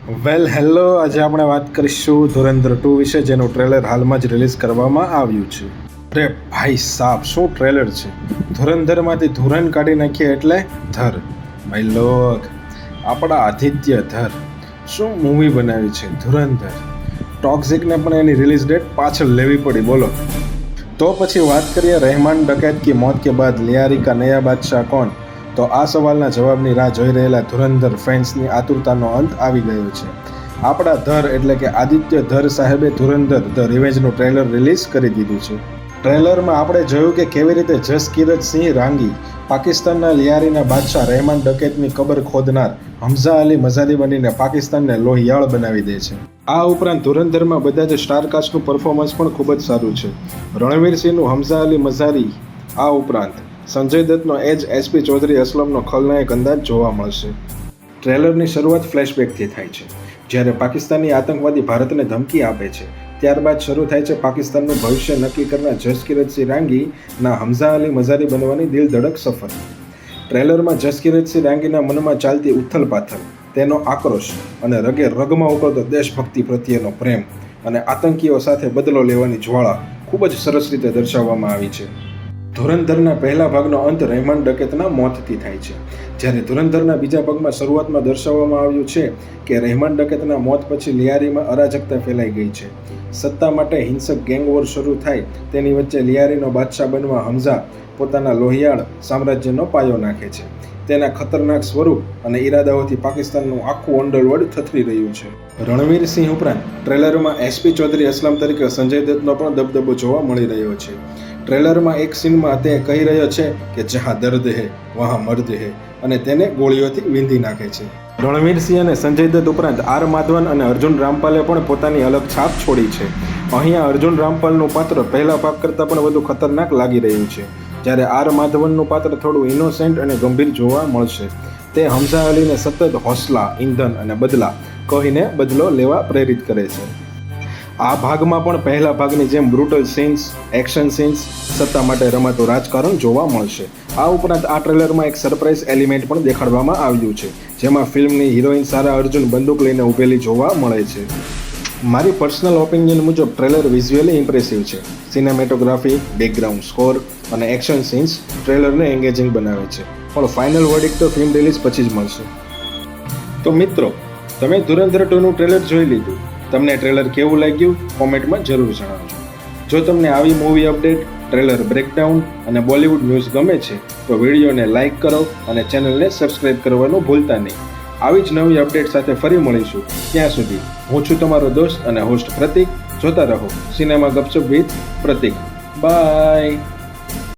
Hello, આજે આપણે વાત કરીશું ધુરંધર 2 વિશે, જેનું ટ્રેલર હાલમાં જ રિલીઝ કરવામાં આવ્યું છે. અરે ભાઈ સાહેબ, શું ટ્રેલર છે! ધુરંધરમાંથી ધુરન કાઢી નાખીએ એટલે ધર. ભાઈ લોક, આપણા આદિત્ય ધર શું મૂવી બનાવી છે ધુરંધર. ટોક્સિકને પણ એની રિલીઝ ડેટ પાછળ લેવી પડી, બોલો. તો પછી વાત કરીએ રહેમાન ડકૈત કી મોત કે બાદ લિયારી કા નયા બાદશાહ કોણ. તો આ સવાલના જવાબની રાહ જોઈ રહેલા ધુરંધર ફેન્સની આતુરતાનો અંત આવી ગયો છે. આપણા ધર એટલે કે આદિત્ય ધર સાહેબે ધુરંધર ધ રિવેન્જનું ટ્રેલર રિલીઝ કરી દીધું છે. ટ્રેલરમાં આપણે જોયું કે કેવી રીતે જસકિરત સિંહ રાંગી પાકિસ્તાનના લિયારીના બાદશાહ રહેમાન ડકૈતની કબર ખોદનાર હમઝા અલી મઝારી બનીને પાકિસ્તાનને લોહિયાળ બનાવી દે છે. આ ઉપરાંત ધુરંધરમાં બધા જ સ્ટારકાસ્ટનું પરફોર્મન્સ પણ ખૂબ જ સારું છે. રણવીર સિંહનું હમઝા અલી મઝારી, આ ઉપરાંત સંજય દત્તનો એજ એસપી ચૌધરી અસલમનો ખલનાયક અંદાજ જોવા મળશે. ટ્રેલરની શરૂઆત ફ્લેશબેકથી થાય છે, જ્યારે પાકિસ્તાની આતંકવાદી ભારતને ધમકી આપે છે. ત્યારબાદ શરૂ થાય છે પાકિસ્તાનનું ભવિષ્ય નક્કી કરનાર જસકિરત સિંહ રાંગીના હમઝા અલી મઝારી બનવાની દિલધડક સફર. ટ્રેલરમાં જસકિરત સિંહ રાંગીના મનમાં ચાલતી ઉથલપાથલ, તેનો આક્રોશ અને રગે રગમાં ઉકળતો દેશભક્તિ પ્રત્યેનો પ્રેમ અને આતંકીઓ સાથે બદલો લેવાની જ્વાળા ખૂબ જ સરસ રીતે દર્શાવવામાં આવી છે. ધુરંધરના પહેલા ભાગનો અંત રહેમાન ડકૈતના મોતથી થાય છે, જ્યારે ધુરંધરના બીજા ભાગમાં શરૂઆતમાં દર્શાવવામાં આવ્યું છે કે રહેમાન ડકૈતના મોત પછી લિયારીમાં અરાજકતા ફેલાઈ ગઈ છે. સત્તા માટે હિંસક ગેંગવોર શરૂ થાય તેની વચ્ચે લિયારીનો બાદશાહ બનવા હમઝા પોતાના લોહિયાળ સામ્રાજ્યનો પાયો નાખે છે. તેના ખતરનાક સ્વરૂપ અને ઈરાદાઓથી પાકિસ્તાનનું આખું અંડરવર્લ્ડ થથરી રહ્યું છે. રણવીર સિંહ ઉપરાંત ટ્રેલરમાં એસપી ચૌધરી અસલમ તરીકે સંજય દત્તનો પણ દબદબો જોવા મળી રહ્યો છે. ટ્રેલરમાં એક સીનમાં તે કહી રહ્યો છે કે જહાં દર્દ હે વહાં મર્દ હે, અને તેને ગોળીઓથી વીંધી નાખે છે. રણવીર સિંહ અને સંજય દત્ત ઉપરાંત આર માધવન અને અર્જુન રામપાલે પણ પોતાની અલગ છાપ છોડી છે. અહીંયા અર્જુન રામપાલનું પાત્ર પહેલા ભાગ કરતાં પણ વધુ ખતરનાક લાગી રહ્યું છે, જ્યારે આર માધવનનું પાત્ર થોડું ઇનોસેન્ટ અને ગંભીર જોવા મળશે. તે હમઝા અલીને સતત હોસલા, ઈંધણ અને બદલા કહીને બદલો લેવા પ્રેરિત કરે છે. આ ભાગમાં પણ પહેલા ભાગની જેમ બ્રુટલ સીન્સ, એક્શન સીન્સ, સત્તા માટે રમાતું રાજકારણ જોવા મળશે. આ ઉપરાંત આ ટ્રેલરમાં એક સરપ્રાઇઝ એલિમેન્ટ પણ દેખાડવામાં આવ્યું છે, જેમાં ફિલ્મની હિરોઈન સારા અર્જુન બંદૂક લઈને ઊભેલી જોવા મળે છે. મારી પર્સનલ ઓપિનિયન મુજબ ટ્રેલર વિઝ્યુઅલી ઇમ્પ્રેસિવ છે. સિનેમેટોગ્રાફી, બેકગ્રાઉન્ડ સ્કોર અને એક્શન સીન્સ ટ્રેલરને એન્ગેજિંગ બનાવે છે, પણ ફાઇનલ વર્ડિક્ટ તો ફિલ્મ રિલીઝ પછી જ મળશે. તો મિત્રો, તમે ધુરંધર 2નું ટ્રેલર જોઈ લીધું. તમને ટ્રેલર કેવું લાગ્યું કોમેન્ટમાં જરૂર જણાવજો. જો તમને આવી મૂવી અપડેટ, ટ્રેલર બ્રેકડાઉન અને બોલિવૂડ ન્યૂઝ ગમે છે તો વિડીયોને લાઇક કરો અને ચેનલને સબસ્ક્રાઇબ કરવાનું ભૂલતા નહીં. આવી જ નવી અપડેટ સાથે ફરી મળીશું. ત્યાં સુધી હું છું તમારો દોસ્ત અને હોસ્ટ પ્રતિક. જોતા રહો સિનેમા ગપસપ વિથ પ્રતિક. બાય.